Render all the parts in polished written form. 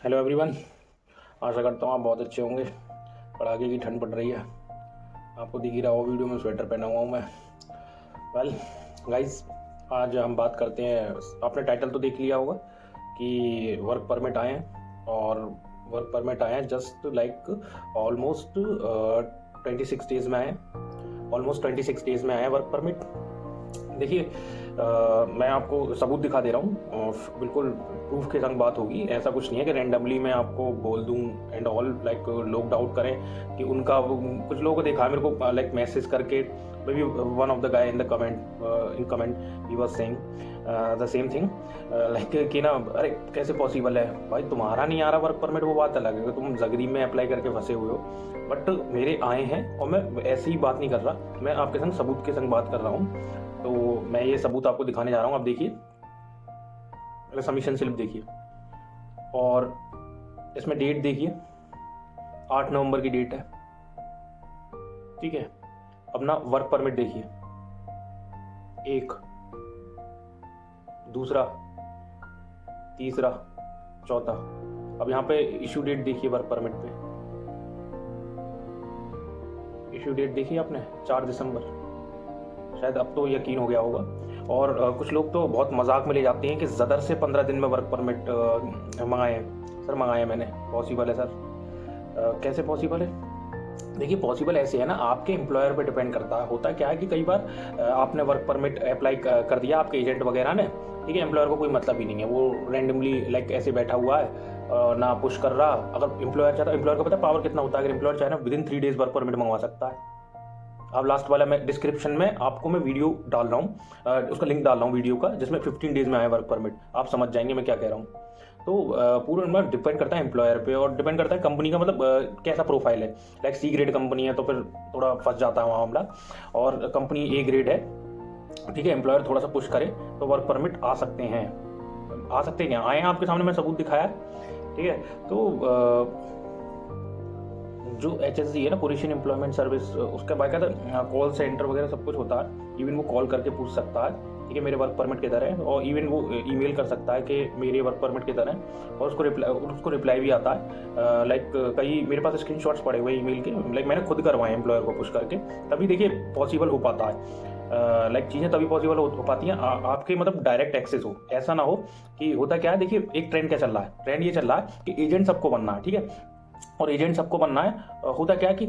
Hello everyone. आशा करता हूँ आप बहुत अच्छे होंगे। कड़ाके की ठंड पड़ रही है, आपको दिख ही रहा हो वीडियो में स्वेटर पहना हुआ हूँ मैं। वेल गाइस, आज हम बात करते हैं। आपने टाइटल तो देख लिया होगा कि वर्क परमिट आए हैं, और वर्क परमिट आए हैं जस्ट लाइक ऑलमोस्ट 26 डेज़ में आए हैं। ऑलमोस्ट 26 डेज़ में आए हैं वर्क परमिट। देखिए, मैं आपको सबूत दिखा दे रहा हूँ, बिल्कुल प्रूफ के संग बात होगी। ऐसा कुछ नहीं है कि रैंडमली मैं आपको बोल दूँ एंड ऑल, लाइक लोग डाउट करें कि उनका कुछ लोगों को देखा मेरे को लाइक मैसेज करके, may be one of the guy in the comment he was saying the same thing, like कि ना, अरे कैसे पॉसिबल है भाई, तुम्हारा नहीं आ रहा वर्क परमिट, वो बात अलग है कि तुम जगरी में अप्लाई करके फंसे हुए हो, बट मेरे आए हैं। और मैं ऐसी ही बात नहीं कर रहा, मैं आपके संग सबूत के संग बात कर रहा हूँ। तो मैं ये सबूत आपको दिखाने जा रहा हूँ। आप देखिए, मेरा सबमिशन स्लिप देखिए, और इसमें डेट देखिए, 8 नवंबर की डेट है, ठीक है। अपना वर्क परमिट देखिए, एक, दूसरा, तीसरा, चौथा। अब यहाँ पे इशू डेट देखिए, वर्क परमिट पे इशू डेट देखिए आपने, 4 दिसंबर। शायद अब तो यकीन हो गया होगा। और कुछ लोग तो बहुत मजाक में ले जाते हैं कि ज़दर से 15 दिन में वर्क परमिट मंगाए हैं। सर मंगाए हैं मैंने, पॉसिबल है सर? कैसे पॉसिबल है? देखिए, पॉसिबल ऐसे है ना, आपके एम्प्लॉयर पे डिपेंड करता है। होता क्या है कि कई बार आपने वर्क परमिट अप्लाई कर दिया, आपके एजेंट वगैरह ने, ठीक है। एम्प्लॉयर को कोई मतलब ही नहीं है, वो रैंडमली लाइक ऐसे बैठा हुआ है, ना पुश कर रहा। अगर एम्प्लॉयर चाहता है, एम्प्लॉयर का पता पावर कितना होता है, अगर एम्प्लॉयर चाहे ना विदिन 3 डेज वर्क परमिट मंगवा सकता है। आप लास्ट वाला, मैं डिस्क्रिप्शन में आपको मैं वीडियो डाल रहा हूँ, उसका लिंक डाल रहा हूँ वीडियो का, जिसमें 15 डेज में आया वर्क परमिट। आप समझ जाएंगे मैं क्या कह रहा हूँ। तो पूरा डिपेंड करता है एम्प्लॉयर पे, और डिपेंड करता है कंपनी का, मतलब कैसा प्रोफाइल है। लाइक C ग्रेड कंपनी है तो फिर थोड़ा फंस जाता है वहाँ मामला, और कंपनी A ग्रेड है, ठीक है, एम्प्लॉयर थोड़ा सा पुश करे तो वर्क परमिट आ सकते हैं। आ सकते हैं क्या? आए हैं आपके सामने, मैं सबूत दिखाया, ठीक है। तो जो HSC है ना, पोजीशन एम्प्लॉयमेंट सर्विस, उसका बाकायदा कॉल सेंटर वगैरह सब कुछ होता है। इवन वो कॉल करके पूछ सकता है, ठीक है, मेरे वर्क परमिट किधर है, और इवन वो ईमेल कर सकता है कि मेरे वर्क परमिट किधर है, और उसको रिप्लाई भी आता है। लाइक कई मेरे पास स्क्रीनशॉट्स पड़े हुए ईमेल के, लाइक मैंने खुद करवाए एम्प्लॉयर को पुश करके, तभी देखिए पॉसिबल हो पाता है। लाइक चीज़ें तभी पॉसिबल हो पाती हैं आपके, मतलब डायरेक्ट एक्सेस हो। ऐसा ना हो कि होता क्या है, देखिए एक ट्रेंड क्या चल रहा है, ट्रेंड ये चल रहा है कि एजेंट सबको बनना है, ठीक है। और एजेंट सबको बनना है, होता क्या है कि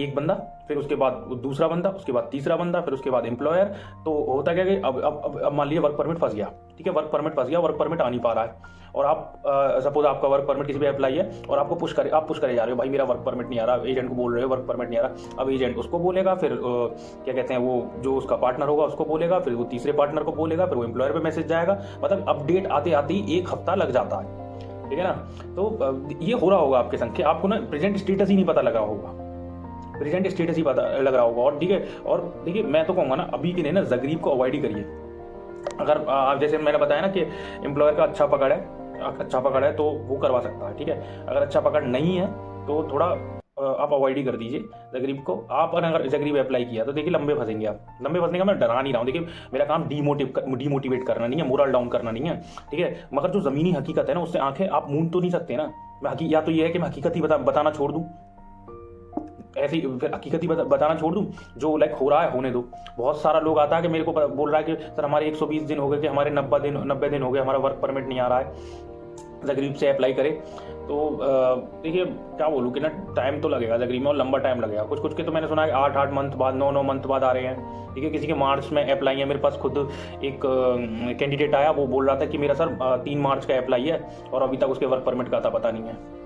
एक बंदा, फिर उसके बाद दूसरा बंदा, उसके बाद तीसरा बंदा, फिर उसके बाद एम्प्लॉयर। तो होता क्या है कि अब मान लीजिए वर्क परमिट फंस गया, ठीक है, वर्क परमिट फंस गया, वर्क परमिट आ नहीं पा रहा है, और आप सपोज आपका वर्क परमिट किसी पे अप्लाई है, और आपको आप पुश करे जा रहे हो, भाई मेरा वर्क परमिट नहीं आ रहा, एजेंट को बोल रहे हो वर्क परमिट नहीं आ रहा। अब एजेंट उसको बोलेगा, फिर क्या कहते हैं, वो जो उसका पार्टनर होगा उसको बोलेगा, फिर वो तीसरे पार्टनर को बोलेगा, फिर वो एम्प्लॉयर पे मैसेज जाएगा, मतलब अपडेट आते आते ही 1 हफ्ता लग जाता है, ठीक है ना। तो ये हो रहा होगा आपके संग, आपको ना प्रेजेंट स्टेटस ही नहीं पता लगा होगा, प्रेजेंट स्टेटस ही पता लग रहा होगा। और ठीक है, और देखिए मैं तो कहूँगा ना, अभी के लिए ना जगरीब को अवॉइड ही करिए। अगर आप, जैसे मैंने बताया ना कि एम्प्लॉयर का अच्छा पकड़ है तो वो करवा सकता है, ठीक है। अगर अच्छा पकड़ नहीं है तो थोड़ा आप अवॉइड ही कर दीजिए जगरीब को। आप अगर जगरीब अप्लाई किया तो देखिए लंबे फंसेंगे आप। लंबे फंसने का मैं डरा नहीं रहा हूँ, देखिए मेरा काम डीमोटिवेट करना नहीं है, मोरल डाउन करना नहीं है, ठीक है। मगर जो ज़मीनी हकीकत है ना, उससे आंखें आप मूंद तो नहीं सकते ना। या तो ये है कि मैं हकीकत ही बताना छोड़ दूँ, ऐसे ही फिर हकीकत ही बताना छोड़ दूँ, जो लाइक हो रहा है होने दो। बहुत सारा लोग आता है कि मेरे को बोल रहा है कि सर हमारे 120 दिन हो गए, कि हमारे 90 दिन हो गए, हमारा वर्क परमिट नहीं आ रहा है, जगरीब से अप्लाई करे। तो देखिए क्या बोलूँ कि ना, टाइम तो लगेगा जगरीब में, और लंबा टाइम लगेगा। कुछ के तो मैंने सुना है 8 मंथ बाद, 9 मंथ बाद आ रहे हैं, ठीक है। किसी के मार्च में अप्लाई है, मेरे पास खुद एक कैंडिडेट आया, वो बोल रहा था कि मेरा सर 3 मार्च का अप्लाई है, और अभी तक उसके वर्क परमिट का था पता नहीं है।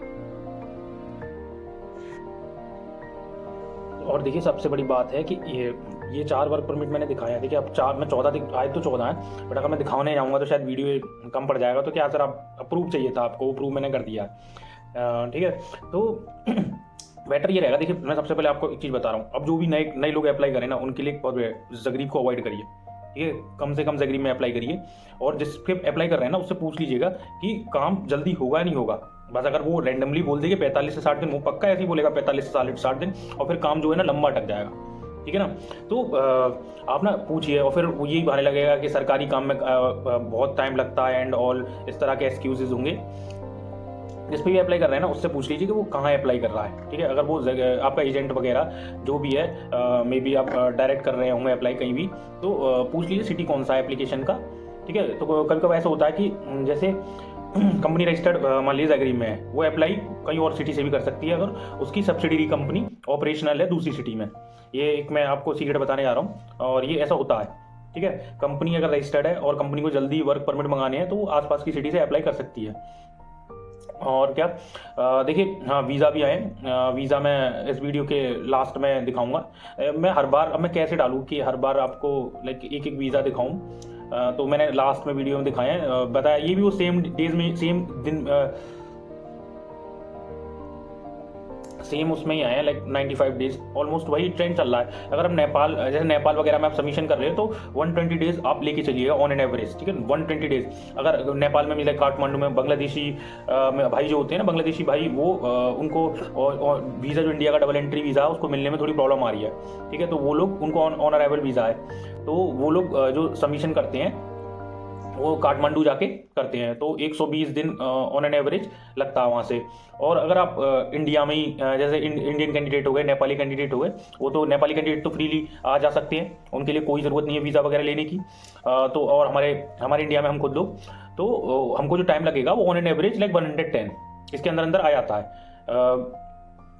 और देखिए सबसे बड़ी बात है कि ये 4 वर्क परमिट मैंने दिखाए हैं, देखिए अब 4 में 14 आए तो 14 है, बट अगर मैं दिखाने जाऊँगा तो शायद वीडियो कम पड़ जाएगा। तो क्या सर, आप अप्रूव चाहिए था आपको, वो प्रूव मैंने कर दिया, ठीक है। तो बेटर ये रहेगा। देखिए मैं सबसे पहले आपको एक चीज़ बता रहा हूँ, अब जो भी नए लोग अप्लाई करें ना, उनके लिए बहुत जगरीब को अवॉइड करिए, ठीक है। कम से कम जगरीब में अप्लाई करिए, और जिसके अप्लाई कर रहे हैं ना उससे पूछ लीजिएगा कि काम जल्दी होगा या नहीं होगा। बस अगर वो रैंडमली बोल देगी 45 से 60 दिन, वो पक्का ऐसे ही बोलेगा 45 से 60 दिन, और फिर काम जो है ना लंबा अटक जाएगा, ठीक है ना। तो आप ना पूछिए, और फिर वो यही बहाने लगेगा कि सरकारी काम में बहुत टाइम लगता है एंड ऑल, इस तरह के एक्सक्यूजेज होंगे। जिस पे भी अप्लाई कर रहे हैं ना उससे पूछ लीजिए कि वो कहाँ अप्लाई कर रहा है, ठीक है। अगर वो आपका एजेंट वगैरह जो भी है, मे बी आप डायरेक्ट कर रहे होंगे अप्लाई कहीं भी, तो पूछ लीजिए सिटी कौन सा है एप्लीकेशन का, ठीक है। तो कभी कभी ऐसा होता है कि जैसे कंपनी रजिस्टर्ड मान लीजिए जगरी में है, वो अप्लाई कहीं और सिटी से भी कर सकती है अगर उसकी सब्सिडरी कंपनी ऑपरेशनल है दूसरी सिटी में। ये एक मैं आपको सीक्रेट बताने जा रहा हूँ, और ये ऐसा होता है, ठीक है। कंपनी अगर रजिस्टर्ड है और कंपनी को जल्दी वर्क परमिट मंगाने हैं तो वो आसपास की सिटी से अप्लाई कर सकती है। और क्या, देखिए हाँ, वीज़ा भी आए। वीज़ा मैं इस वीडियो के लास्ट में दिखाऊंगा। मैं हर बार, अब मैं कैसे डालूँ कि हर बार आपको लाइक एक एक वीज़ा दिखाऊं, तो मैंने लास्ट में वीडियो में दिखाए हैं, बताया। ये भी वो सेम डेज में, सेम दिन, सेम उसमें ही आए हैं, लाइक 95 डेज, ऑलमोस्ट वही ट्रेंड चल रहा है। अगर हम नेपाल, जैसे नेपाल वगैरह में आप सबमिशन कर रहे हो तो 120 डेज आप लेके चलिएगा ऑन एन एवरेज, ठीक है। 120 डेज अगर नेपाल में, लाइक काठमांडू में बांग्लादेशी भाई जो होते हैं ना, बांग्लादेशी भाई, वो उनको वीज़ा जो इंडिया का डबल एंट्री वीज़ा है उसको मिलने में थोड़ी प्रॉब्लम आ रही है, ठीक है। तो वो लोग, उनको ऑन अराइवल वीज़ा है, तो वो लोग जो सबमिशन करते हैं वो काठमांडू जाके करते हैं, तो 120 दिन ऑन एन एवरेज लगता है वहाँ से। और अगर आप इंडिया में ही, जैसे इंडियन कैंडिडेट हो गए, नेपाली कैंडिडेट हो गए, वो तो नेपाली कैंडिडेट तो फ्रीली आ जा सकते हैं, उनके लिए कोई ज़रूरत नहीं है वीज़ा वगैरह लेने की। तो और हमारे इंडिया में हम खुद लोग, तो हमको जो टाइम लगेगा वो ऑन एन एवरेज लाइक 110 इसके अंदर अंदर आ जाता है।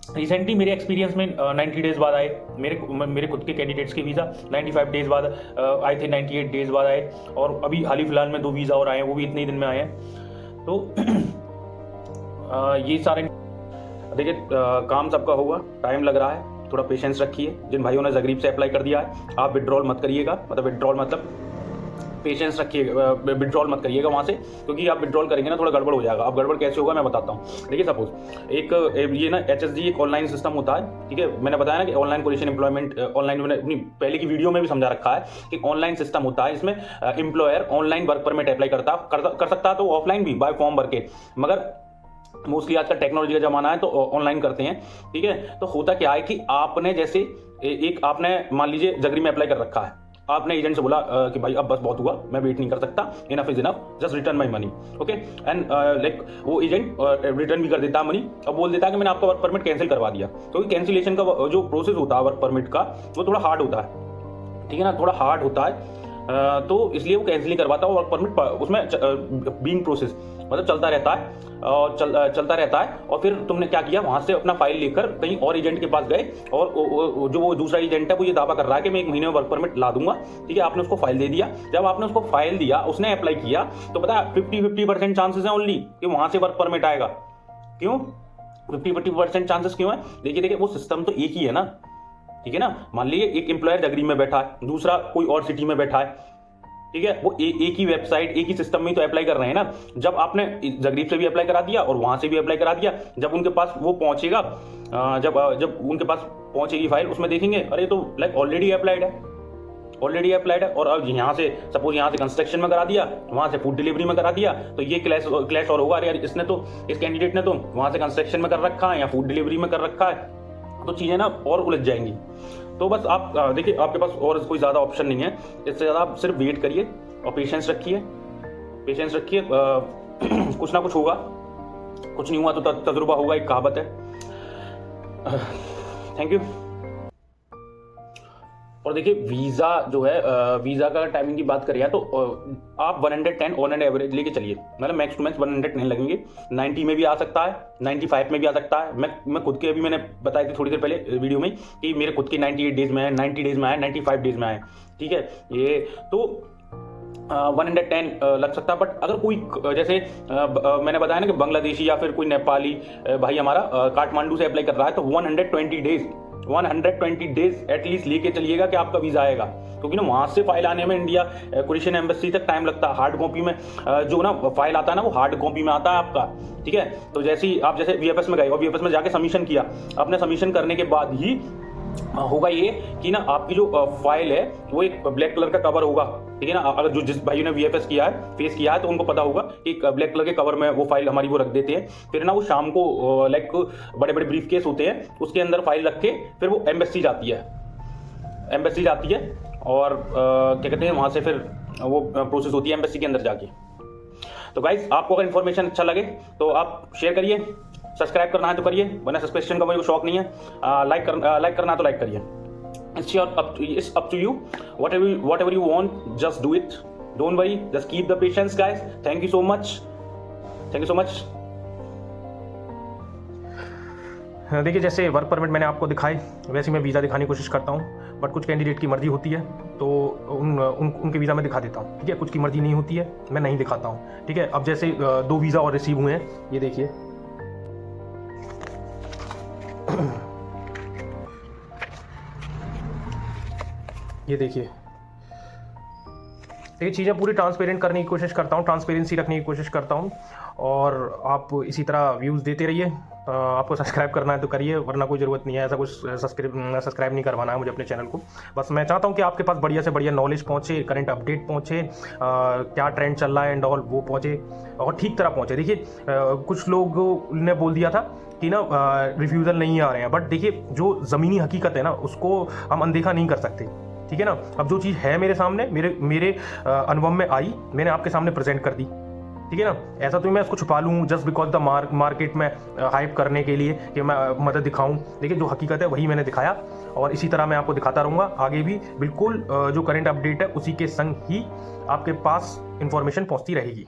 रिसेंटली मेरे एक्सपीरियंस में 90 डेज बाद आए मेरे खुद के कैंडिडेट्स के वीज़ा, 95 डेज बाद आए थे, 98 डेज बाद आए, और अभी हाल ही फिलहाल में 2 वीज़ा और आए हैं, वो भी इतने ही दिन में आए हैं। तो ये सारे, देखिए काम सबका होगा, टाइम लग रहा है, थोड़ा पेशेंस रखिए। जिन भाइयों ने जगरीब से अप्लाई कर दिया है, आप विड्रॉल मत करिएगा, मतलब विड्रॉल मतलब पेशेंस रखिएगा, विड्रॉल मत करिएगा वहाँ से, क्योंकि आप विड्रॉल करेंगे ना थोड़ा गड़बड़ हो जाएगा। अब गड़बड़ कैसे होगा मैं बताता हूँ। देखिए सपोज एक ये ना HSG एक ऑनलाइन सिस्टम होता है, ठीक है। मैंने बताया ना कि ऑनलाइन पोजीशन एम्प्लॉयमेंट, ऑनलाइन, मैंने अपनी पहले की वीडियो में भी समझा रखा है कि ऑनलाइन सिस्टम होता है। इसमें employer online work permit apply कर सकता है, तो ऑफलाइन भी बाय फॉर्म भर के, मगर मोस्टली आजकल टेक्नोलॉजी का जमाना है तो ऑनलाइन करते हैं, ठीक है। तो होता क्या है कि आपने जैसे एक आपने मान लीजिए जगरी में अप्लाई कर रखा है, आपने एजेंट से बोला कि भाई अब बस बहुत हुआ, मैं वेट नहीं कर सकता, enough is enough, just return my money, okay. And like वो एजेंट रिटर्न भी कर देता है मनी, अब बोल देता है कि मैंने आपका वर्क परमिट कैंसिल करवा दिया। क्योंकि कैंसिलेशन का जो प्रोसेस होता है वर्क परमिट का, वो थोड़ा हार्ड होता है, ठीक है ना, थोड़ा हार्ड होता है। तो इसलिए वो कैंसिल नहीं करवाता, वर्क परमिट उसमें बीइंग प्रोसेस मतलब चलता रहता है, और चलता रहता है। और फिर तुमने क्या किया, वहां से अपना फाइल लेकर कहीं और एजेंट के पास गए, और जो वो दूसरा एजेंट है वो ये दावा कर रहा है कि मैं 1 महीने में वर्क परमिट ला दूंगा, ठीक है। आपने उसको फाइल दे दिया, जब आपने उसको फाइल दिया, उसने अप्लाई किया, तो पता है 50% चांसेस है ओनली कि वहां से वर्क परमिट आएगा। क्यों 50% चांसेस क्यों है? देखिए वो सिस्टम तो एक ही है ना, ठीक है ना। मान लीजिए एक एम्प्लॉयर जगरी में बैठा है, दूसरा कोई और सिटी में बैठा है, ठीक है। वो एक ही वेबसाइट, एक ही सिस्टम में तो अप्लाई कर रहे हैं ना। जब आपने जगरीब से भी अप्लाई करा दिया और वहां से भी अप्लाई करा दिया, जब उनके पास वो पहुंचेगा, जब उनके पास पहुंचेगी फाइल, उसमें देखेंगे अरे तो लाइक ऑलरेडी अप्लाइड है। और अब यहाँ से सपोज यहाँ से कंस्ट्रक्शन में करा दिया, वहां से फूड डिलीवरी में करा दिया, तो ये क्लैश और होगा, अरे यार इसने तो, इस कैंडिडेट ने तो वहां से कंस्ट्रक्शन में कर रखा है या फूड डिलीवरी में कर रखा है, तो चीजें ना और उलझ जाएंगी। तो बस आप देखिए आपके पास और कोई ज़्यादा ऑप्शन नहीं है, इससे ज़्यादा आप सिर्फ वेट करिए और पेशेंस रखिए। कुछ ना कुछ होगा, कुछ नहीं हुआ तो तजुर्बा होगा, एक कहावत है। Thank you. और देखिए वीज़ा जो है, वीज़ा का टाइमिंग की बात करिए तो आप 110 ऑन एंड एवरेज लेके चलिए, मतलब मैक्स टू मैक्स 110 लगेंगे। 90 में भी आ सकता है, 95 में भी आ सकता है। मैं खुद के, अभी मैंने बताई थी थोड़ी देर पहले वीडियो में कि मेरे खुद के 98 डेज में है, 90 डेज में है, 95 डेज में है, ठीक है। ये तो 110 लग सकता है। बट अगर कोई जैसे मैंने बताया ना कि बांग्लादेशी या फिर कोई नेपाली भाई हमारा काठमांडू से अप्लाई कर रहा है, तो 120 डेज एटलीस्ट लेके चलिएगा कि आपका वीजा आएगा। क्योंकि ना वहां से फाइल आने में इंडिया कोरियन एम्बेसी तक टाइम लगता है। हार्ड कॉपी में जो ना फाइल आता है ना, वो हार्ड कॉपी में आता है आपका, ठीक है। तो जैसे ही आप जैसे VFS में गए और VFS में जाके सबमिशन किया, आपने सबमिशन करने के बाद ही होगा ये कि ना आपकी जो फाइल है वो एक ब्लैक कलर का कवर होगा, ठीक है ना। अगर जो जिस भाई ने VFS किया है, फेस किया है, तो उनको पता होगा कि ब्लैक कलर के कवर में वो फाइल हमारी वो रख देते हैं। फिर ना वो शाम को लाइक बड़े बड़े ब्रीफ केस होते हैं, उसके अंदर फाइल रख के फिर वो एम्बेसी जाती है और क्या कहते हैं, वहां से फिर वो प्रोसेस होती है एम्बेसी के अंदर जाके। तो गाइज आपको अगर इन्फॉर्मेशन अच्छा लगे तो आप शेयर करिए, सब्सक्राइब करना है तो करिए, वरना सब्सक्रिप्शन का मुझे शौक नहीं है। लाइक करना है तो लाइक करिए। It's up to you. Whatever you want, just do it. Don't worry. Just keep the patience, guys. Thank you so much. देखिए, जैसे वर्क परमिट मैंने आपको दिखाए वैसे मैं वीज़ा दिखाने की कोशिश करता हूँ, बट कुछ कैंडिडेट की मर्जी होती है तो उनके वीज़ा में दिखा देता हूँ, ठीक है। कुछ की मर्जी नहीं होती है, मैं नहीं दिखाता हूँ, ठीक है। अब जैसे 2 वीज़ा और रिसीव हुए हैं, ये देखिए। ये देखिए, ये चीज़ें पूरी ट्रांसपेरेंट करने की कोशिश करता हूँ, ट्रांसपेरेंसी रखने की कोशिश करता हूँ, और आप इसी तरह व्यूज़ देते रहिए। आपको सब्सक्राइब करना है तो करिए, वरना कोई ज़रूरत नहीं है, ऐसा कुछ सब्सक्राइब नहीं करवाना है मुझे अपने चैनल को। बस मैं चाहता हूँ कि आपके पास बढ़िया से बढ़िया नॉलेज पहुँचे, करंट अपडेट पहुँचे, क्या ट्रेंड चल रहा है एंड ऑल वो पहुँचे, और ठीक तरह पहुँचे। देखिए, कुछ लोग ने बोल दिया था कि ना रिफ्यूज़ल नहीं आ रहे हैं, बट देखिए जो ज़मीनी हकीकत है ना उसको हम अनदेखा नहीं कर सकते, ठीक है ना। अब जो चीज़ है मेरे सामने, मेरे अनुभव में आई, मैंने आपके सामने प्रेजेंट कर दी, ठीक है ना। ऐसा तो मैं उसको छुपा लूँ जस्ट बिकॉज द मार्केट में हाइप करने के लिए कि मैं मदद दिखाऊं। देखिए, जो हकीकत है वही मैंने दिखाया, और इसी तरह मैं आपको दिखाता रहूँगा आगे भी। बिल्कुल जो करंट अपडेट है उसी के संग ही आपके पास इंफॉर्मेशन पहुँचती रहेगी।